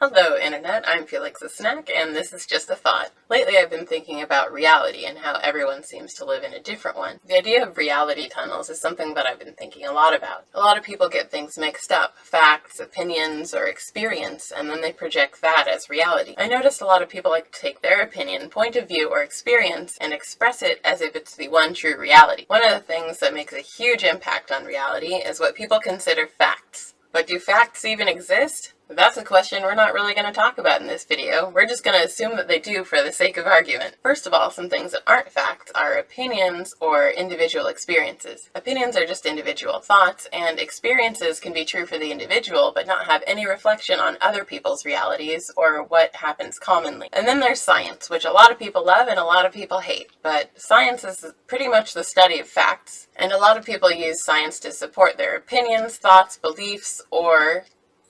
Hello Internet, I'm Felix the Snack, and this is just a thought. Lately I've been thinking about reality and how everyone seems to live in a different one. The idea of reality tunnels is something that I've been thinking a lot about. A lot of people get things mixed up, facts, opinions, or experience, and then they project that as reality. I noticed a lot of people like to take their opinion, point of view, or experience and express it as if it's the one true reality. One of the things that makes a huge impact on reality is what people consider facts. But do facts even exist? That's a question we're not really going to talk about in this video. We're just going to assume that they do for the sake of argument. First of all, some things that aren't facts are opinions or individual experiences. Opinions are just individual thoughts, and experiences can be true for the individual but not have any reflection on other people's realities or what happens commonly. And then there's science, which a lot of people love and a lot of people hate. But science is pretty much the study of facts, and a lot of people use science to support their opinions, thoughts, beliefs, or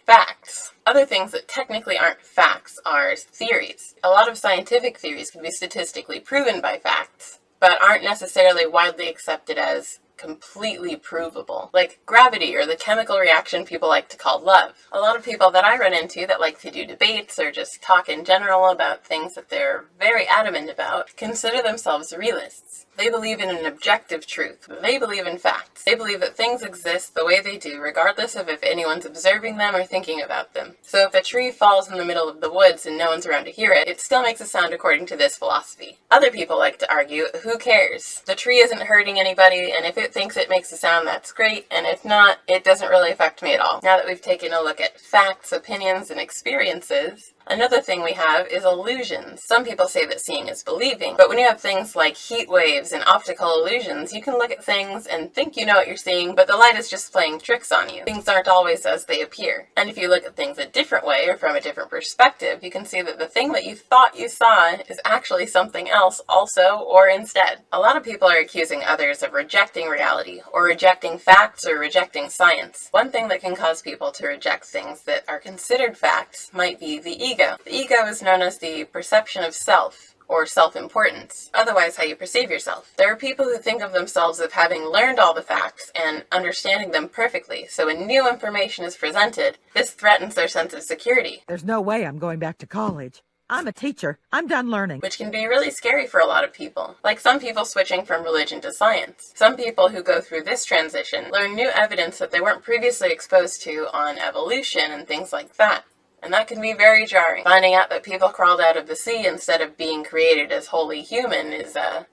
facts. Other things that technically aren't facts are theories. A lot of scientific theories can be statistically proven by facts, but aren't necessarily widely accepted as completely provable, like gravity or the chemical reaction people like to call love. A lot of people that I run into that like to do debates or just talk in general about things that they're very adamant about consider themselves realists. They believe in an objective truth. They believe in facts. They believe that things exist the way they do, regardless of if anyone's observing them or thinking about them. So if a tree falls in the middle of the woods and no one's around to hear it, it still makes a sound according to this philosophy. Other people like to argue, who cares? The tree isn't hurting anybody, and if it thinks it makes a sound, that's great, and if not, it doesn't really affect me at all. Now that we've taken a look at facts, opinions, and experiences, another thing we have is illusions. Some people say that seeing is believing, but when you have things like heat waves and optical illusions, you can look at things and think you know what you're seeing, but the light is just playing tricks on you. Things aren't always as they appear. And if you look at things a different way or from a different perspective, you can see that the thing that you thought you saw is actually something else also or instead. A lot of people are accusing others of rejecting reality or rejecting facts or rejecting science. One thing that can cause people to reject things that are considered facts might be the ego. The ego is known as the perception of self, or self-importance, otherwise how you perceive yourself. There are people who think of themselves as having learned all the facts and understanding them perfectly, so when new information is presented, this threatens their sense of security. There's no way I'm going back to college. I'm a teacher. I'm done learning. Which can be really scary for a lot of people. Like some people switching from religion to science. Some people who go through this transition learn new evidence that they weren't previously exposed to on evolution and things like that. And that can be very jarring. Finding out that people crawled out of the sea instead of being created as wholly human is a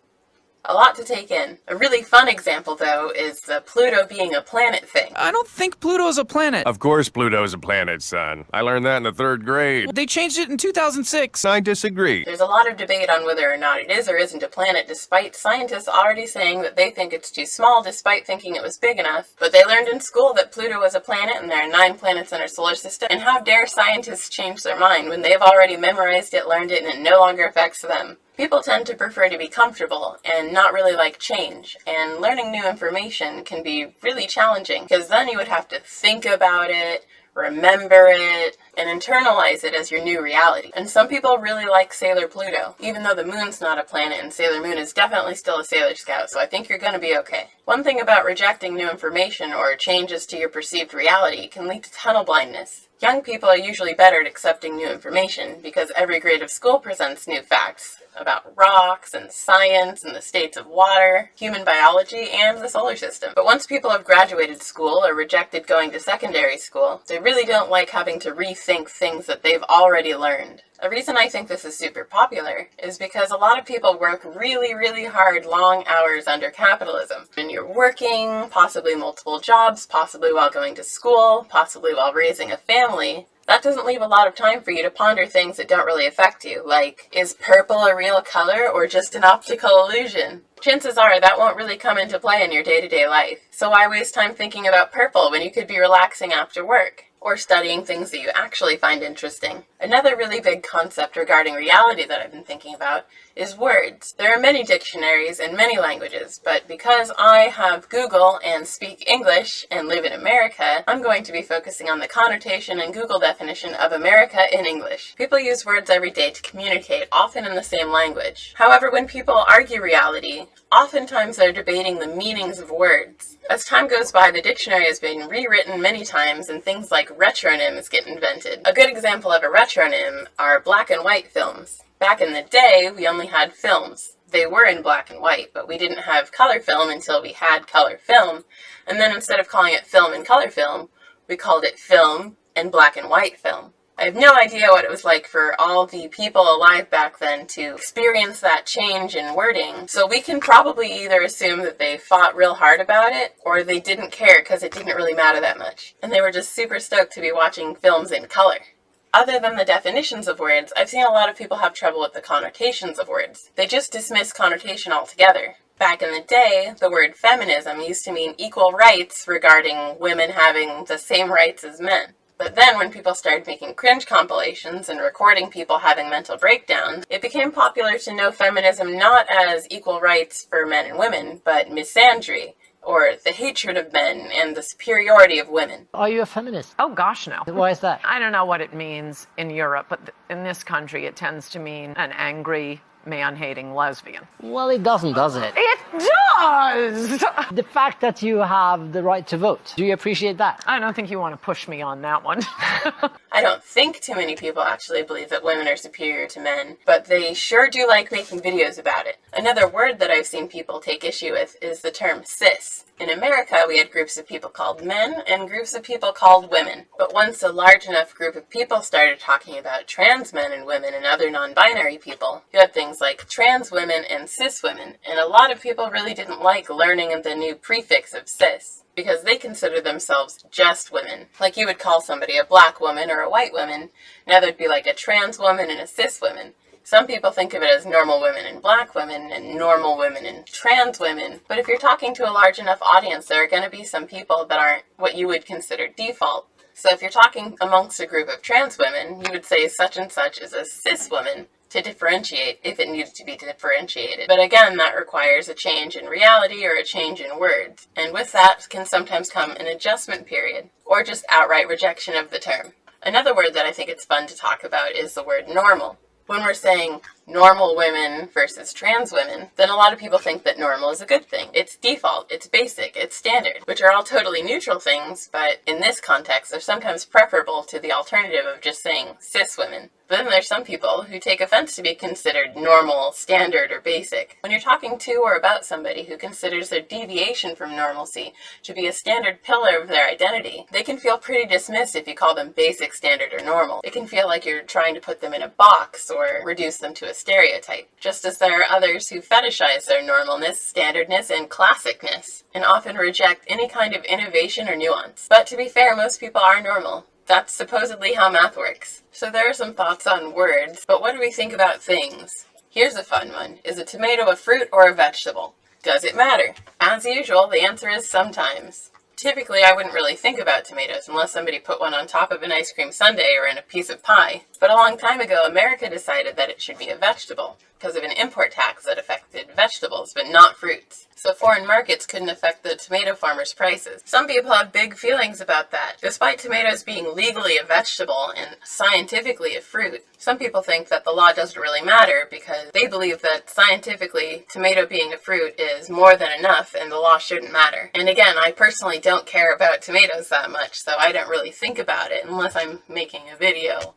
lot to take in. A really fun example, though, is the Pluto being a planet thing. I don't think Pluto's a planet. Of course Pluto's a planet, son. I learned that in the 3rd grade. They changed it in 2006. I disagree. There's a lot of debate on whether or not it is or isn't a planet, despite scientists already saying that they think it's too small, despite thinking it was big enough. But they learned in school that Pluto was a planet, and there are 9 planets in our solar system. And how dare scientists change their mind when they've already memorized it, learned it, and it no longer affects them? People tend to prefer to be comfortable and not really like change, and learning new information can be really challenging because then you would have to think about it, remember it, and internalize it as your new reality. And some people really like Sailor Pluto, even though the moon's not a planet and Sailor Moon is definitely still a Sailor Scout, so I think you're gonna be okay. One thing about rejecting new information or changes to your perceived reality can lead to tunnel blindness. Young people are usually better at accepting new information because every grade of school presents new facts about rocks and science and the states of water, human biology, and the solar system. But once people have graduated school or rejected going to secondary school, they really don't like having to rethink things that they've already learned. The reason I think this is super popular is because a lot of people work really, really hard, long hours under capitalism. And you're working, possibly multiple jobs, possibly while going to school, possibly while raising a family. That doesn't leave a lot of time for you to ponder things that don't really affect you, like, is purple a real color or just an optical illusion? Chances are that won't really come into play in your day-to-day life. So why waste time thinking about purple when you could be relaxing after work? Or studying things that you actually find interesting. Another really big concept regarding reality that I've been thinking about is words. There are many dictionaries in many languages, but because I have Google and speak English and live in America, I'm going to be focusing on the connotation and Google definition of America in English. People use words every day to communicate, often in the same language. However, when people argue reality, oftentimes they're debating the meanings of words. As time goes by, the dictionary has been rewritten many times, and things like retronyms get invented. A good example of a retronym are black and white films. Back in the day, we only had films. They were in black and white, but we didn't have color film until we had color film. And then instead of calling it film and color film, we called it film and black and white film. I have no idea what it was like for all the people alive back then to experience that change in wording, so we can probably either assume that they fought real hard about it, or they didn't care because it didn't really matter that much, and they were just super stoked to be watching films in color. Other than the definitions of words, I've seen a lot of people have trouble with the connotations of words. They just dismiss connotation altogether. Back in the day, the word feminism used to mean equal rights regarding women having the same rights as men. But then when people started making cringe compilations and recording people having mental breakdowns, it became popular to know feminism not as equal rights for men and women, but misandry, or the hatred of men and the superiority of women. Are you a feminist? Oh gosh, no. Why is that? I don't know what it means in Europe, but in this country it tends to mean an angry, man-hating lesbian. Well, it doesn't, does it? It does! The fact that you have the right to vote, do you appreciate that? I don't think you want to push me on that one. I don't think too many people actually believe that women are superior to men, but they sure do like making videos about it. Another word that I've seen people take issue with is the term cis. In America, we had groups of people called men and groups of people called women. But once a large enough group of people started talking about trans men and women and other non-binary people, you had things like trans women and cis women, and a lot of people really didn't like learning the new prefix of cis, because they consider themselves just women. Like you would call somebody a black woman or a white woman, now there'd be like a trans woman and a cis woman. Some people think of it as normal women and black women and normal women and trans women, but if you're talking to a large enough audience, there are going to be some people that aren't what you would consider default. So if you're talking amongst a group of trans women, you would say such and such is a cis woman to differentiate if it needs to be differentiated. But again, that requires a change in reality or a change in words, and with that can sometimes come an adjustment period or just outright rejection of the term. Another word that I think it's fun to talk about is the word normal. When we're saying normal women versus trans women, then a lot of people think that normal is a good thing. It's default, it's basic, it's standard, which are all totally neutral things, but in this context, they're sometimes preferable to the alternative of just saying cis women. But then there's some people who take offense to be considered normal, standard, or basic. When you're talking to or about somebody who considers their deviation from normalcy to be a standard pillar of their identity, they can feel pretty dismissed if you call them basic, standard, or normal. It can feel like you're trying to put them in a box or reduce them to a stereotype, just as there are others who fetishize their normalness, standardness, and classicness, and often reject any kind of innovation or nuance. But to be fair, most people are normal. That's supposedly how math works. So there are some thoughts on words, but what do we think about things? Here's a fun one. Is a tomato a fruit or a vegetable? Does it matter? As usual, the answer is sometimes. Typically, I wouldn't really think about tomatoes unless somebody put one on top of an ice cream sundae or in a piece of pie. But a long time ago, America decided that it should be a vegetable because of an import tax that affected vegetables, but not fruits. So foreign markets couldn't affect the tomato farmers' prices. Some people have big feelings about that. Despite tomatoes being legally a vegetable and scientifically a fruit, some people think that the law doesn't really matter because they believe that scientifically tomato being a fruit is more than enough and the law shouldn't matter. And again, I personally don't care about tomatoes that much, so I don't really think about it unless I'm making a video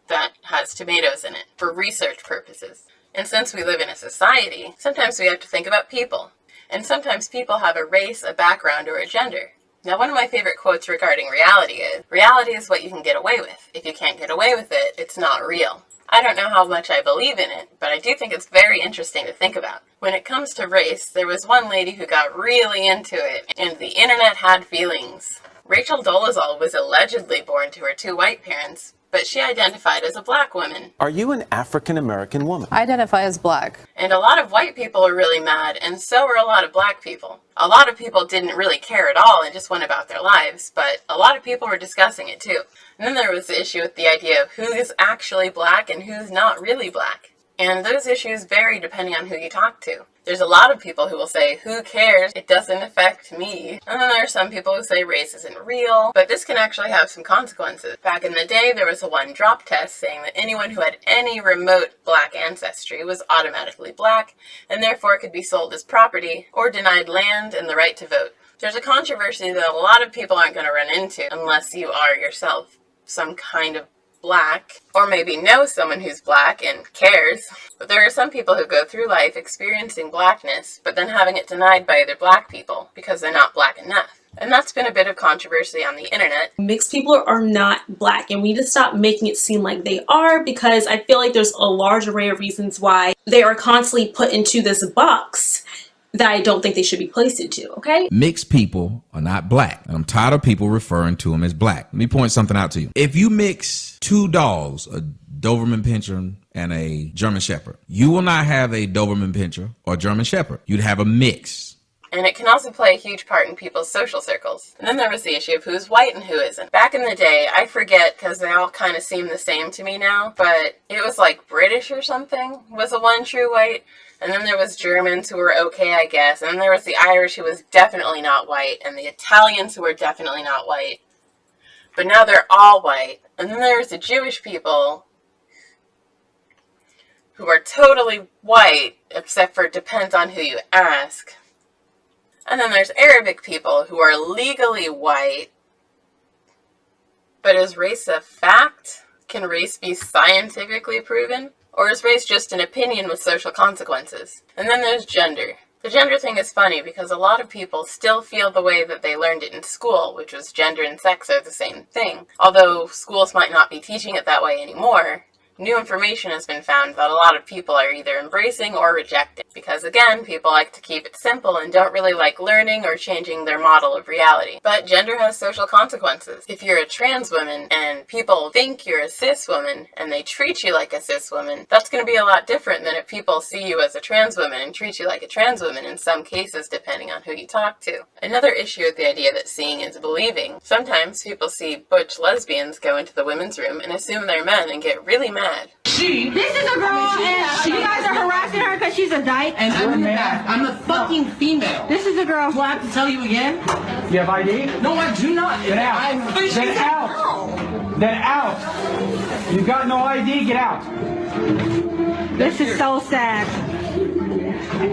that has tomatoes in it for research purposes. And since we live in a society, sometimes we have to think about people. And sometimes people have a race, a background, or a gender. Now, one of my favorite quotes regarding reality is what you can get away with. If you can't get away with it, it's not real. I don't know how much I believe in it, but I do think it's very interesting to think about. When it comes to race, there was one lady who got really into it, and the internet had feelings. Rachel Dolezal was allegedly born to her two white parents, but she identified as a black woman. Are you an African-American woman? I identify as black. And a lot of white people were really mad, and so were a lot of black people. A lot of people didn't really care at all and just went about their lives, but a lot of people were discussing it too. And then there was the issue with the idea of who's actually black and who's not really black. And those issues vary depending on who you talk to. There's a lot of people who will say, who cares? It doesn't affect me. And then there are some people who say race isn't real, but this can actually have some consequences. Back in the day, there was a one-drop test saying that anyone who had any remote black ancestry was automatically black, and therefore could be sold as property or denied land and the right to vote. There's a controversy that a lot of people aren't going to run into unless you are yourself some kind of black, or maybe know someone who's black and cares. But there are some people who go through life experiencing blackness, but then having it denied by other black people because they're not black enough. And that's been a bit of controversy on the internet. Mixed people are not black, and we need to stop making it seem like they are, because I feel like there's a large array of reasons why they are constantly put into this box that I don't think they should be placed into, okay? Mixed people are not black, and I'm tired of people referring to them as black. Let me point something out to you. If you mix two dogs, a Doberman Pinscher and a German Shepherd, you will not have a Doberman Pinscher or German Shepherd. You'd have a mix. And it can also play a huge part in people's social circles. And then there was the issue of who's white and who isn't. Back in the day, I forget because they all kind of seem the same to me now, but it was like British or something was the one true white. And then there was Germans who were okay, I guess. And then there was the Irish who was definitely not white, and the Italians who were definitely not white. But now they're all white. And then there's the Jewish people who are totally white, except for it depends on who you ask. And then there's Arabic people who are legally white. But is race a fact? Can race be scientifically proven? Or is race just an opinion with social consequences? And then there's gender. The gender thing is funny because a lot of people still feel the way that they learned it in school, which was gender and sex are the same thing. Although schools might not be teaching it that way anymore, new information has been found that a lot of people are either embracing or rejecting. Because again, people like to keep it simple and don't really like learning or changing their model of reality. But gender has social consequences. If you're a trans woman and people think you're a cis woman and they treat you like a cis woman, that's going to be a lot different than if people see you as a trans woman and treat you like a trans woman in some cases, depending on who you talk to. Another issue with the idea that seeing is believing. Sometimes people see butch lesbians go into the women's room and assume they're men and get really mad. This is a girl, and you guys are harassing her because she's a dyke. And I'm a man. I'm a fucking female. This is a girl. Do I have to tell you again? You have ID? No, I do not. Get out. Get out. Get out. You got no ID? Get out. This is so sad.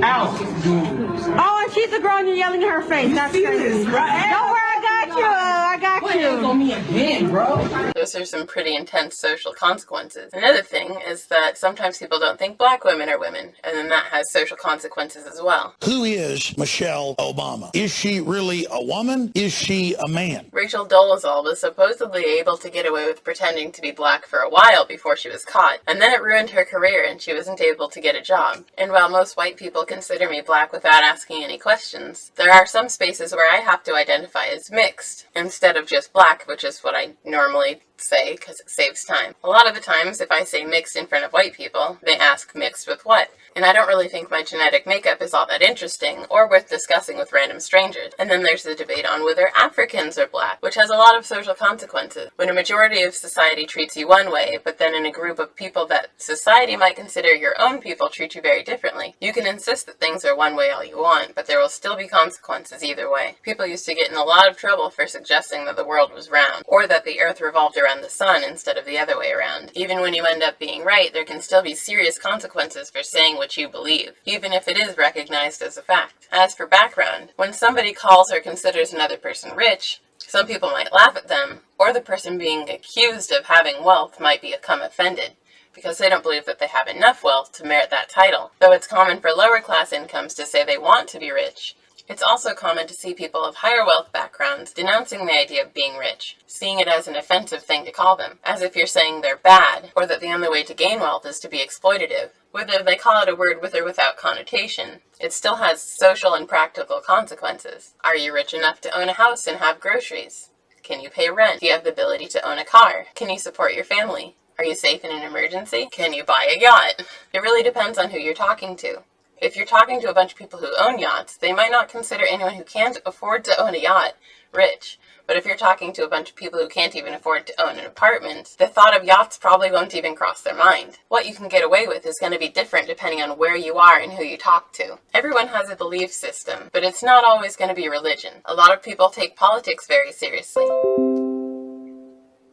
Out. Oh, and she's a girl and you're yelling in her face. That's crazy. Right? Don't worry, I got you. I got you. On me again, bro. Those are some pretty intense social consequences. Another thing is that sometimes people don't think black women are women, and then that has social consequences as well. Who is Michelle Obama? Is she really a woman? Is she a man? Rachel Dolezal was supposedly able to get away with pretending to be black for a while before she was caught, and then it ruined her career and she wasn't able to get a job. And while most white people consider me black without asking any questions, there are some spaces where I have to identify as mixed instead of just black, which is what I normally say because it saves time. A lot of the times if I say mixed in front of white people, they ask mixed with what? And I don't really think my genetic makeup is all that interesting or worth discussing with random strangers. And then there's the debate on whether Africans are black, which has a lot of social consequences. When a majority of society treats you one way, but then in a group of people that society might consider your own people treat you very differently, you can insist that things are one way all you want, but there will still be consequences either way. People used to get in a lot of trouble for suggesting that the world was round, or that the earth revolved around the sun instead of the other way around. Even when you end up being right, there can still be serious consequences for saying what you believe, even if it is recognized as a fact. As for background, when somebody calls or considers another person rich, some people might laugh at them, or the person being accused of having wealth might become offended, because they don't believe that they have enough wealth to merit that title. Though it's common for lower class incomes to say they want to be rich, it's also common to see people of higher wealth backgrounds denouncing the idea of being rich, seeing it as an offensive thing to call them, as if you're saying they're bad, or that the only way to gain wealth is to be exploitative. Whether they call it a word with or without connotation, it still has social and practical consequences. Are you rich enough to own a house and have groceries? Can you pay rent? Do you have the ability to own a car? Can you support your family? Are you safe in an emergency? Can you buy a yacht? It really depends on who you're talking to. If you're talking to a bunch of people who own yachts, they might not consider anyone who can't afford to own a yacht rich. But if you're talking to a bunch of people who can't even afford to own an apartment, the thought of yachts probably won't even cross their mind. What you can get away with is going to be different depending on where you are and who you talk to. Everyone has a belief system, but it's not always going to be religion. A lot of people take politics very seriously.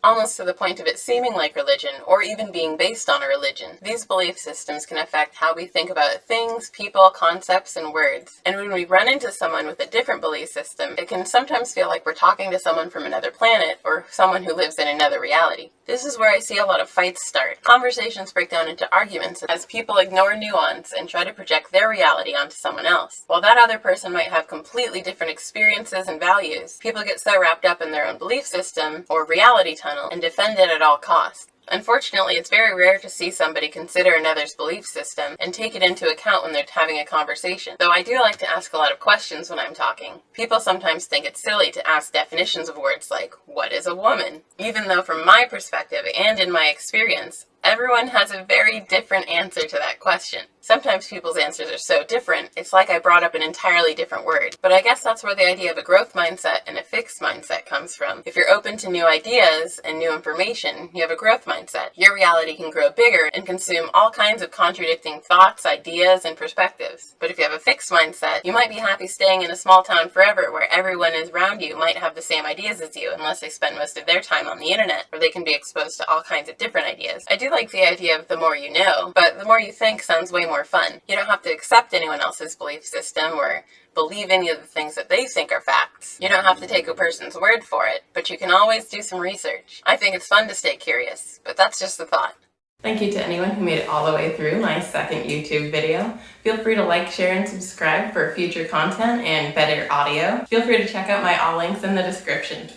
almost to the point of it seeming like religion, or even being based on a religion. These belief systems can affect how we think about things, people, concepts, and words. And when we run into someone with a different belief system, it can sometimes feel like we're talking to someone from another planet, or someone who lives in another reality. This is where I see a lot of fights start. Conversations break down into arguments as people ignore nuance and try to project their reality onto someone else. While that other person might have completely different experiences and values, people get so wrapped up in their own belief system, or reality tunnel, and defend it at all costs. Unfortunately, it's very rare to see somebody consider another's belief system and take it into account when they're having a conversation, though I do like to ask a lot of questions when I'm talking. People sometimes think it's silly to ask definitions of words like, what is a woman? Even though from my perspective and in my experience, everyone has a very different answer to that question. Sometimes people's answers are so different, it's like I brought up an entirely different word. But I guess that's where the idea of a growth mindset and a fixed mindset comes from. If you're open to new ideas and new information, you have a growth mindset. Your reality can grow bigger and consume all kinds of contradicting thoughts, ideas, and perspectives. But if you have a fixed mindset, you might be happy staying in a small town forever where everyone around you might have the same ideas as you, unless they spend most of their time on the internet, where they can be exposed to all kinds of different ideas. I do like the idea of the more you know, but the more you think sounds way more fun. You don't have to accept anyone else's belief system or believe any of the things that they think are facts. You don't have to take a person's word for it, but you can always do some research. I think it's fun to stay curious, but that's just a thought. Thank you to anyone who made it all the way through my second YouTube video. Feel free to like, share, and subscribe for future content and better audio. Feel free to check out my all links in the description.